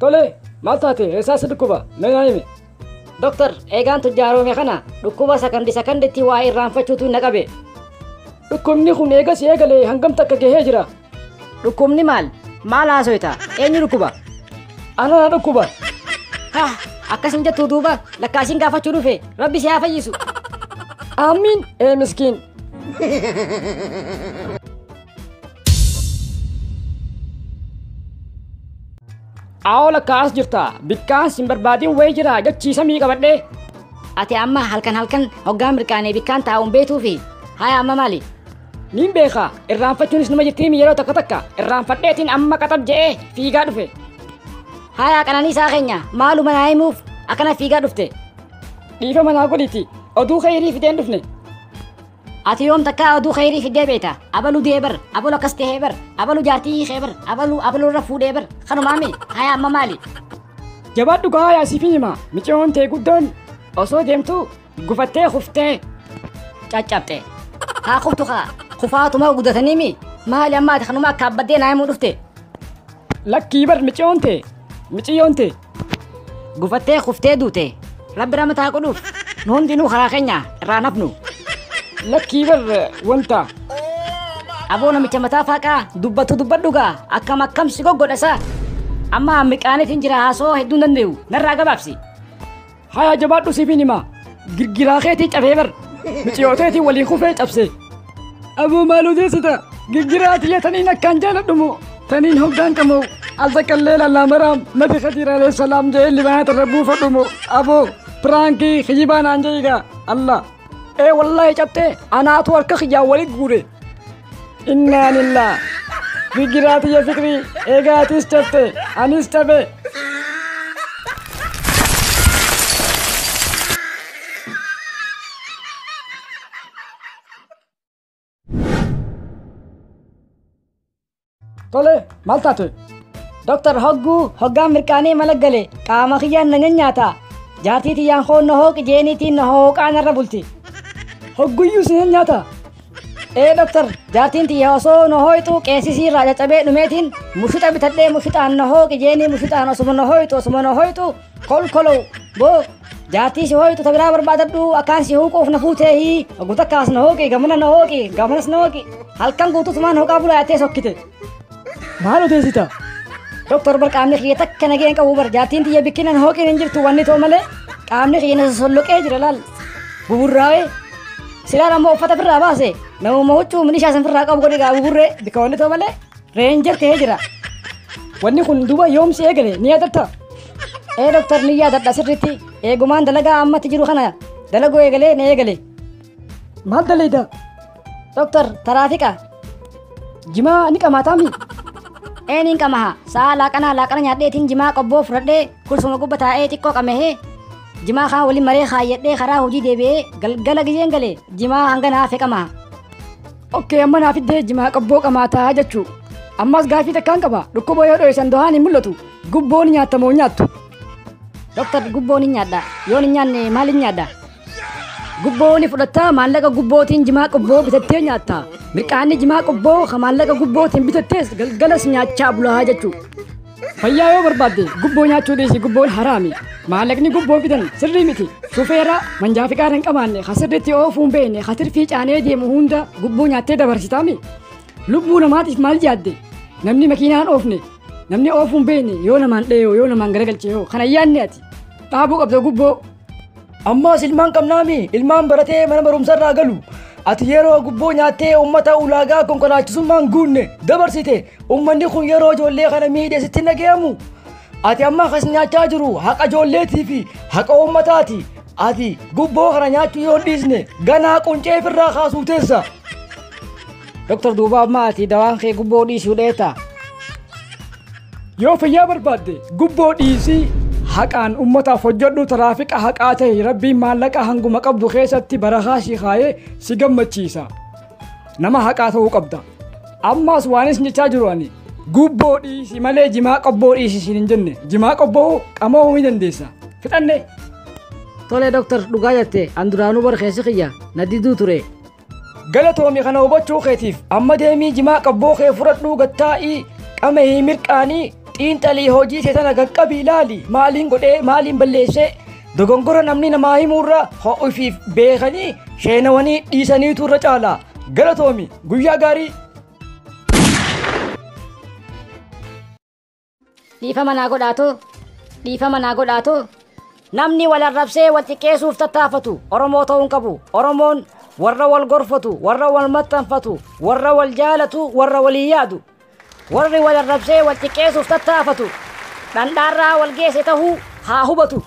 Tole, maal taate eessaas dhukkuba? Mee himi. Doktor, eegaan tujjaaroome kana dhukkuba sakanditti waa irraanfachuutu na qabe. Dhukkubni kun eegas eegalee hangam takka gahee jira? Dhukkubni maal? Maal haasoyta? Eenyu dhukkuba? Ana dhukkuba. Akkasin jettuu duuba lakkaasiin gaafachuu dhufe rabbi si haa fayyisu. Amiin miskiin. Aoo lakkaas jirta bikkaan sin barbaadin wayii jira jechiisa mii qabadhee. Ati amma halkan hoggaa mirkaanee bikkaan taa'uun beetuufi haya amma maali? Niin beekaa irraanfachuunis numa jirtiimi yeroo takka irraanfadheetiin amma qaxab je'ee fiigaa dhufe. Haya qananiisaa keenya maaluma naa himuuf akkana fiigaa dhufte? Dhiifa manaa godhiti oduu khayrii fideen dhufne. Ati yoom takkaa oduu khayrii fidee beeta? Abalu deebar, abalu akkas tahee bar, abalu jaartii heebar, abalu irra fuudhee bar. Kanumaami haya amma maali? Jabaadhu gaa yaasiifin hima micoon tee guddoon osoo deemtu gufattee kuftee caccabxe. Haa kuftu kaa kufaatuma guddataniimi maali ammaati kanuma akka abbaddee naa himuu dhufte? Lakkii bar micoon tee gufattee kuftee duute rabbi ramataa godhuuf nu hundinuu karaa keenya irraa nafnu. Lakkii bar wanta. Aboo namicha mataa faaqaa dubbadhu gaa akkam si goggodhasa. Amma miqaaneetiin jira haasoo hedduun danda'u narraa gabaabsi. Haya jabaadhu siifin hima girgiraa keetii cabee bar miciyooteetii walii kufee cabse. Aboo maal odeessita girgiraa tiyya taniin akkaan jaaladhumu taniin hoggaan qamoo altakkallee lallaamaraam nabi khadiir alayhi salaam jee libaanata rabbuu fadhumu aboo pirankii khijibaan anjayiga Allah. Wallahi cabte anaatu harka khiyyaa walit guure. Inna lillah girgiraa tiyya fikrii eegaatis cabte anis cabe. Tole, maal taate? Doktor hoggaan mirkaanee malaggale qaama kiyyaan na nyaata. Jaartii tiyyaan hoon na hooqi jeeniitiin na hooqaan irra bulti. Hogguyyuu si nyaata? Doktor jaartiin tiyya osoo na hooytu qeessisii irraa caccabee dhumeetiin mushuxa bitadhee mushuxaan na hooqi jeenii mushuxaan osuma na hooytu kolkolou boo jaartii si hooytu tabiraa barbaadadhu akkaan si hooquuf na fuuteehi gutakkaas na hooqi gamanas na hooqi halkan guututumaan hooqaa bulaa yattee sokkite. Maal odeessita? Doktor bar qaamni kiyya takka nageen qabu bar jaartiin tiyya bikkinan hooqiin hin jirtu wanni too malee qaamni kiyya na solloqee jira laal buburraa'ee silaan ammoo uffata firraa baase namuma huccuu milishaa san firraa qabu godhe gaa buburree bikka wanni too malee reenjar ta'ee jira. Wanni kun duba yoomsi eegale ni yaadatta? Doktor ni yaadadha sirriitti eegumaan dalagaa ammatti jiru kana dalaguu eegalee na eegale. Maal dalayda? Doktor taraafiqa. Jimaa ni qamaataami? Niin qamaha saa laaqana nyaadheetiin jimaa qobboo fudhadhee kursuma gubba taa'ee xiqqoo qamahee jimaa kaan waliin maree kaayyadhee karaa hojii deebi'ee galgala gizeen galee jimaa hanga naafe qamaha. Okkee amma naafiddee jimaa qobboo qamaataa jechuu. Ammas gaafii takkaan qaba dhukkuba yoo dho'isan dohaan hin mul'atu gubboon nyaatamoo nyaattu? Doktor gubboon hin nyaadha yoon hin nyaanne maal hin nyaadha? Gubbooni fudhattaa maallaqa gubbootiin jimaa qobboo bitattee nyaatta. Mirqaanni jimaa qobboo ka maallaqa gubbootiin bitattees galgalas nyaachaa bulaa jechuu. Fayyaa yoo barbaadde gubboo nyaachuu dhiisi gubboon haraami. Maallaqni gubboo fidan sirrii miti. Shufeera manjaa fi qaara hin qabaanne ka sirriitti oofuun beekne ka tirfii caanee deemu hunda gubboo nyaattee dabarsitaami. Lubbuu namaatiif maal yaadde? Namni makiinaan oofne namni oofuun beekne yoo namaan dhayoo yoo namaan garagalche yoo kana yaadne ati dhaabuu qabda gubboo. Ammas ilmaan qabnaami ilmaan baratee mana barumsarraa galu. Ati yeroo gubboo nyaattee uummata ulaagaa konkolaachisummaan guunne dabarsite uummanni kun yeroo ijoollee kana miidhe sitti nagayamu. Ati amma kas nyaachaa jiru haqa ijoolleetii fi haqa uummataati. Ati gubboo kana nyaachuu yoo dhiisne ganaa quncee firraa kaasuu teessa. Doktor duuba amma ati dawaan kee gubboo dhiisuu dheeta. Yoo fayyaa barbaadde gubboo dhiisii haqaan ummataaf hojjedhu taraafiqa haqaa ta'e rabbiin maallaqa hanguma qabdu keessatti barakaa si kaayee si gammachiisa. Nama haqaa ta'uu qabda. Ammas waanis jechaa jiru ani gubboo dhiisi malee jimaa qobboo dhiisi siin hin jenne jimaa qobboo qamoo ni dandeessa. Fixanne. Tole doktor dhugaa jette an duraanuu bar keessi kiyya na diduu ture. Galatoomi kana hubachuu keetiif amma deemii jimaa qobboo kee fudhadhuu gattaa'ii qamahii mirqaanii xiinxalii hojii see tana qaqqabii ilaali maaliin godhee maaliin balleessee dogongora namni namaa himuurra ho'ifiif beekanii sheenawanii dhiisaniitu irra caala galatoomi guyyaa gaarii. Dhiifama naa godhaatu namni wal arrabsee wal xiqqeessuuf tattaafatu Oromoo ta'uun qabu. Oromoon warra wal gorfatu, warra wal maxxanfatu, warra wal jaalatu, warra walii yaadu. Warri wal arrabsee wal xiqqeessuuf tattaafatu dhandhaarraa wal geesse tahuu haa hubatu.